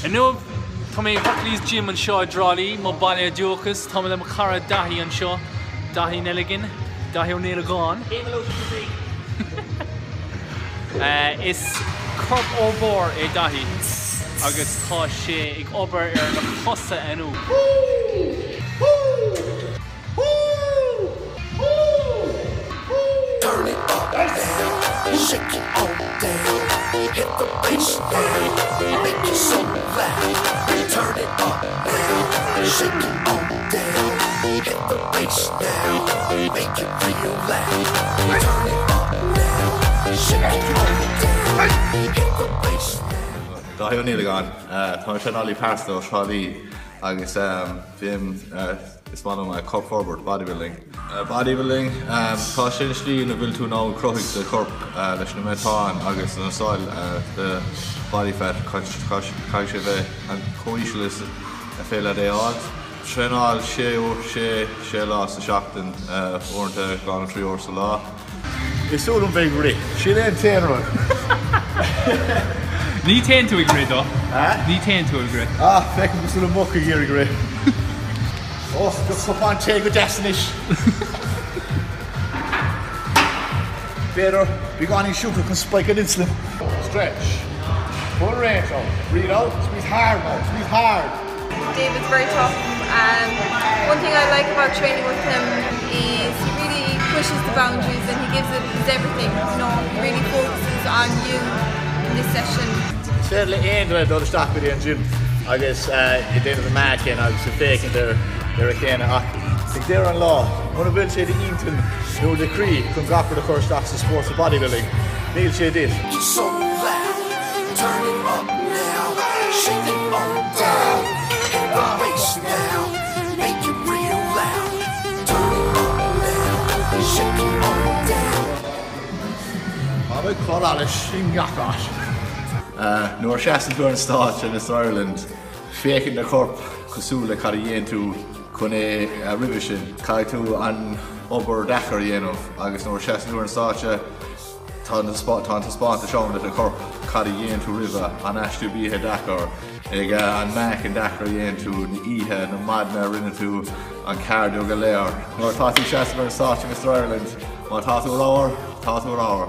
And now, Tommy Buckley's gym and Shaw Drawley, Mobile Jokers, Tommy the Macara Dahi and Shaw, Dahi Nelligan, Dahi O'Neill gone. Is Corp O'Bor a Dahi. Agus tá sé ag obair na chosa enú. Turn it up now, shake it all down, hit the bass now, make it so loud. Turn it up now, shake it all down, hit the bass now, make it real loud. Turn it up now, shake it all down, hit the bass now. Dahi O'Neill gone. Tá sé nolí pasto Charlie agus bhím is one of my cup forward bodybuilding. Bodybuilding tá sin slí na bhfuil tú ná croigh de corp leis na metán agus na sáil the body fat cai sé bheith an coisiil is a féile é Trénáil sé lá sa seachtain orinthe gan 3 hours sa lá. Is úl an big ri. Sí é an téanrán. Ní ten to a grid though. Ní ten to a grid. Fecin bus an mucha here a gri. Just up on take a destination. Better be going in sugar can spike an insulin. Stretch. Full range out. Breathe out. Squeeze hard now. Squeeze hard. David's very tough. One thing I like about training with him is he really pushes the boundaries and he gives it his everything. You know, he really focuses on you in this session. It's fairly aimed at the stock with the engine. I guess at the end of the match and I was faking there a kind of I think they're on law. One of them say the Eaton no decree comes after the first stocks of sports and bodybuilding. Neil say this. It's so loud, turn it up now, shake it all down, hit the bass now, make it real loud. Turn it up now, shake it all down. I'm a collage in Yakos. Nuair seasan tú an stáit in Ireland, fécinn na corp cosúla cad a dhéann tú chun é ribhe sin. Caithfidh tú an obair dechar dhéanamh agus nuair seasan tú an stáite tá na spáinte seomra na corp cad a dhéann tú ribhe an eistú bíthe dechar ag an meach an dechar dhéann tú na ihe na madna rinne tú an cardio go léir. Nuair tá tú seasan tú an stáit in Ireland, má tá tú ráir, tá tú ráir.